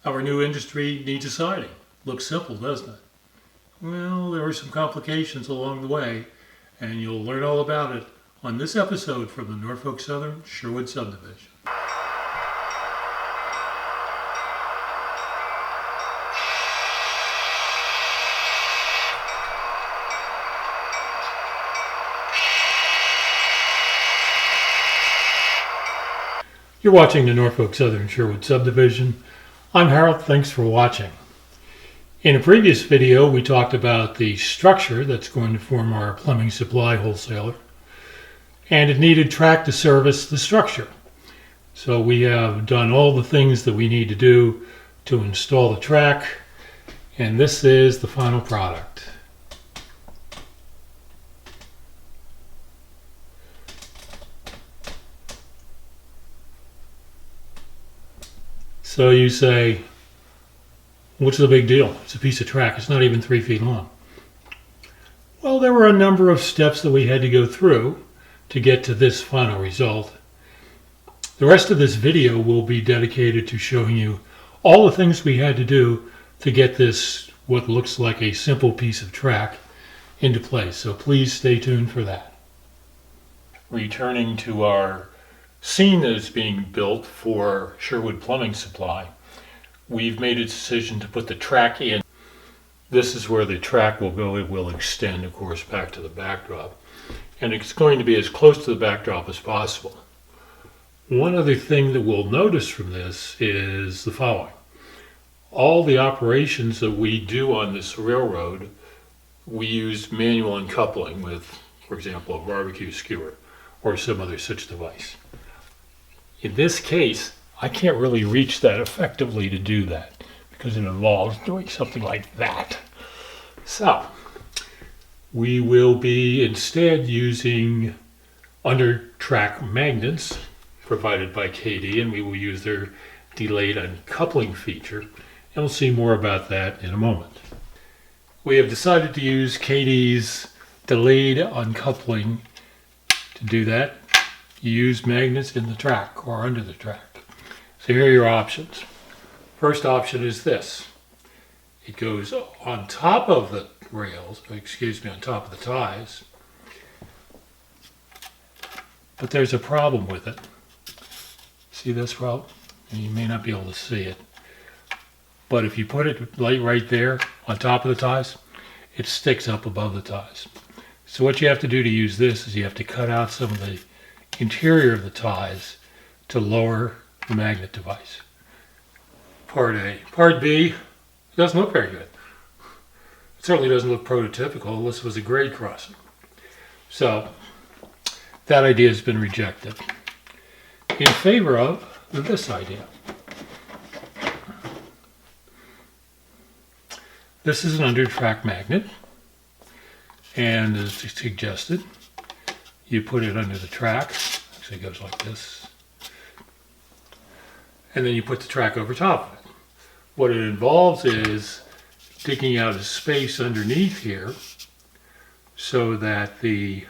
Our new industry needs a siding. Looks simple, doesn't it? Well, there were some complications along the way, and you'll learn all about it on this episode from the Norfolk Southern Sherwood subdivision. You're watching the Norfolk Southern Sherwood subdivision. I'm Harold. Thanks for watching. In a previous video, we talked about the structure that's going to form our plumbing supply wholesaler, and it needed track to service the structure. So we have done all the things that we need to do to install the track, and this is the final product. So you say, what's the big deal? It's a piece of track. It's not even 3 feet long. Well, there were a number of steps that we had to go through to get to this final result. The rest of this video will be dedicated to showing you all the things we had to do to get this, what looks like a simple piece of track, into place. So please stay tuned for that. Returning to our scene that is being built for Sherwood Plumbing Supply, we've made a decision to put the track in. This is where the track will go. It will extend, of course, back to the backdrop, and it's going to be as close to the backdrop as possible. One other thing that we'll notice from this is the following. All the operations that we do on this railroad, we use manual uncoupling with, for example, a barbecue skewer or some other such device. In this case, I can't really reach that effectively to do that because it involves doing something like that. So we will be instead using under-track magnets provided by Kadee, and we will use their delayed uncoupling feature, and we'll see more about that in a moment. We have decided to use Kadee's delayed uncoupling. To do that, you use magnets in the track or under the track. So here are your options. First option is this. It goes on top of the rails, on top of the ties. But there's a problem with it. See this problem? And you may not be able to see it. But if you put it right there on top of the ties, it sticks up above the ties. So what you have to do to use this is you have to cut out some of the interior of the ties to lower the magnet device. Part A. Part B, it doesn't look very good. It certainly doesn't look prototypical. This was a grade crossing. So that idea has been rejected in favor of this idea. This is an under-track magnet, and as suggested, you put it under the track. Actually, it goes like this. And then you put the track over top of it. What it involves is digging out a space underneath here so that the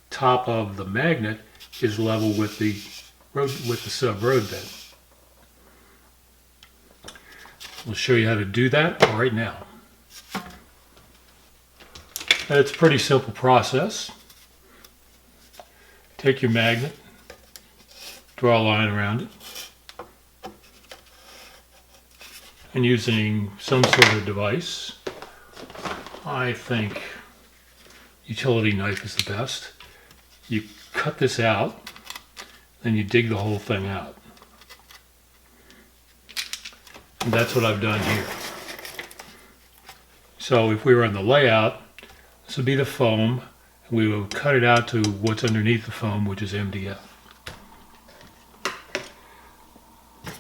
top of the magnet is level with the road, with the sub-road bed. We'll show you how to do that right now. And it's a pretty simple process. Take your magnet, draw a line around it, and using some sort of device, I think utility knife is the best. You cut this out, then you dig the whole thing out. And that's what I've done here. So if we were on the layout, this would be the foam, and we will cut it out to what's underneath the foam, which is MDF.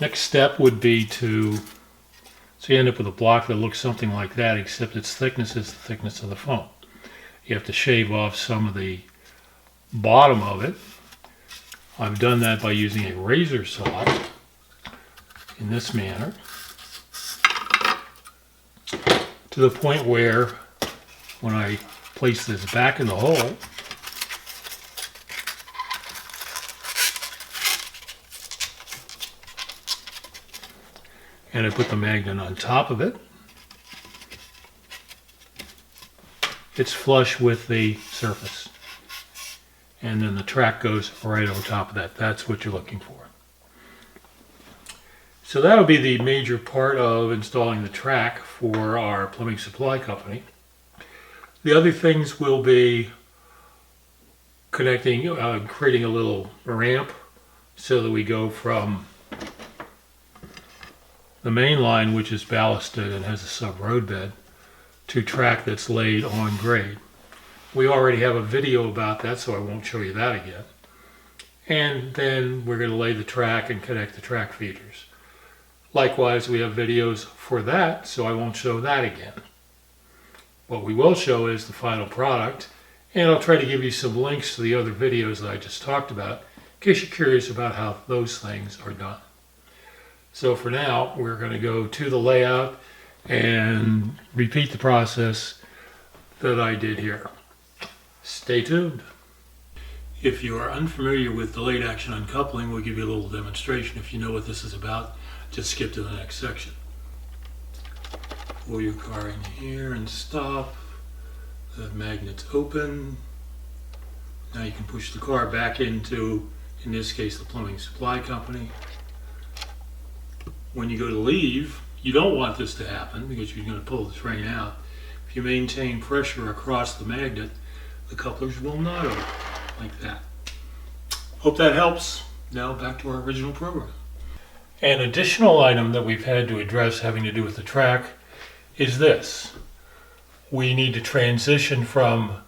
Next step would be so you end up with a block that looks something like that, except its thickness is the thickness of the foam. You have to shave off some of the bottom of it. I've done that by using a razor saw in this manner, to the point where when I place this back in the hole, and I put the magnet on top of it. It's flush with the surface. And then the track goes right over top of that. That's what you're looking for. So that would be the major part of installing the track for our plumbing supply company. The other things will be connecting, creating a little ramp so that we go from the main line, which is ballasted and has a sub roadbed, to track that's laid on grade. We already have a video about that, so I won't show you that again. And then we're going to lay the track and connect the track feeders. Likewise, we have videos for that, so I won't show that again. What we will show is the final product, and I'll try to give you some links to the other videos that I just talked about, in case you're curious about how those things are done. So for now, we're going to go to the layout and repeat the process that I did here. Stay tuned. If you are unfamiliar with delayed action uncoupling, we'll give you a little demonstration. If you know what this is about, just skip to the next section. Pull your car in here and stop. The magnet's open. Now you can push the car back into, in this case, the plumbing supply company. When you go to leave, you don't want this to happen because you're going to pull the train out. If you maintain pressure across the magnet, the couplers will not open like that. Hope that helps. Now back to our original program. An additional item that we've had to address having to do with the track is this. We need to transition from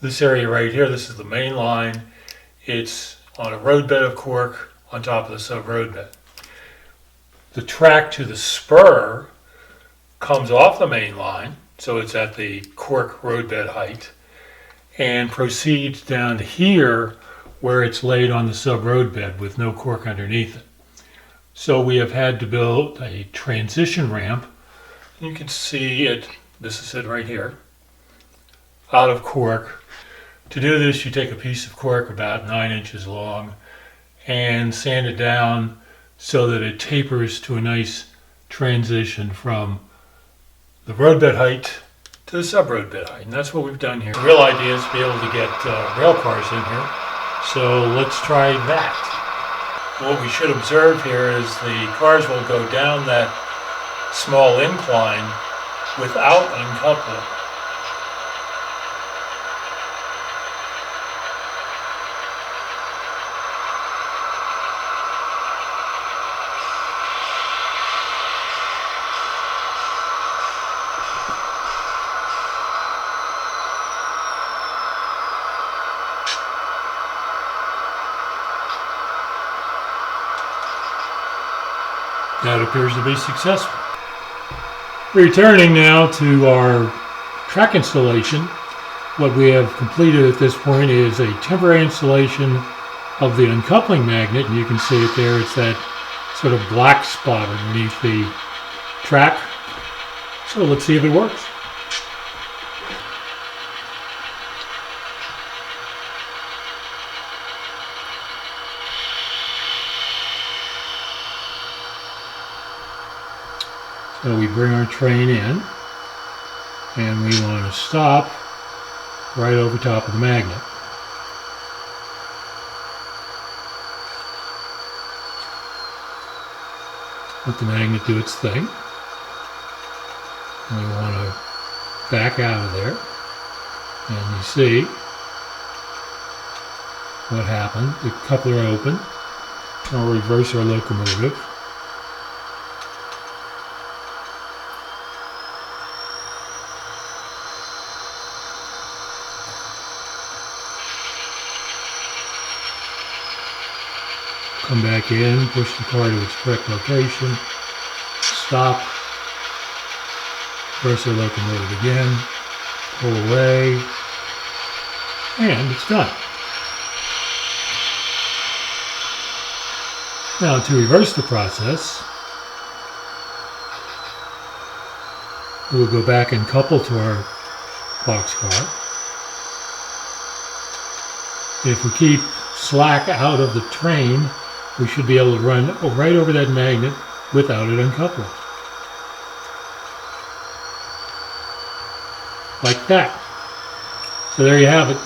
this area right here. This is the main line. It's on a roadbed of cork on top of the sub roadbed. The track to the spur comes off the main line, so it's at the cork roadbed height, and proceeds down to here where it's laid on the sub roadbed with no cork underneath it. So we have had to build a transition ramp. You can see it, this is it right here, out of cork. To do this, you take a piece of cork about 9 inches long and sand it down so that it tapers to a nice transition from the roadbed height to the sub-roadbed height. And that's what we've done here. The real idea is to be able to get rail cars in here. So let's try that. What we should observe here is the cars will go down that small incline without uncoupling. That appears to be successful. Returning now to our track installation, what we have completed at this point is a temporary installation of the uncoupling magnet, and you can see it there. It's that sort of black spot underneath the track. So let's see if it works. So we bring our train in, and we want to stop right over top of the magnet. Let the magnet do its thing. And we want to back out of there. And you see what happened. The coupler opened. I'll reverse our locomotive. Come back in, push the car to its correct location, stop, reverse our locomotive again, pull away, and it's done. Now to reverse the process, we will go back and couple to our boxcar. If we keep slack out of the train, we should be able to run right over that magnet without it uncoupling. like that. So there you have it.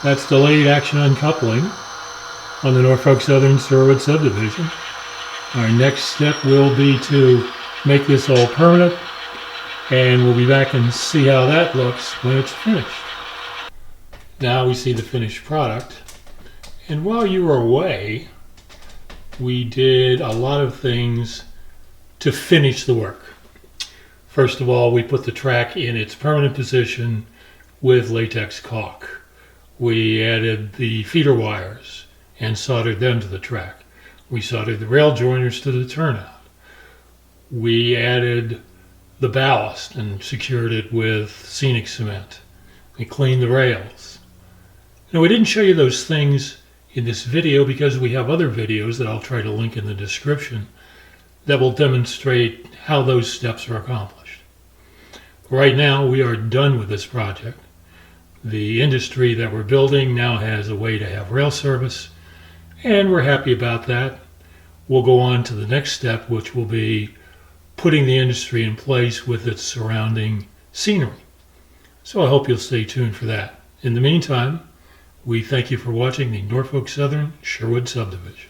That's delayed action uncoupling on the Norfolk Southern Sherwood subdivision. Our next step will be to make this all permanent, and we'll be back and see how that looks when it's finished. Now we see the finished product. And while you were away, we did a lot of things to finish the work. First of all, we put the track in its permanent position with latex caulk. We added the feeder wires and soldered them to the track. We soldered the rail joiners to the turnout. We added the ballast and secured it with scenic cement. We cleaned the rails. Now, we didn't show you those things in this video because we have other videos that I'll try to link in the description that will demonstrate how those steps are accomplished. Right now, we are done with this project. The industry that we're building now has a way to have rail service, and we're happy about that. We'll go on to the next step, which will be putting the industry in place with its surrounding scenery. So I hope you'll stay tuned for that. In the meantime, we thank you for watching the Norfolk Southern Sherwood subdivision.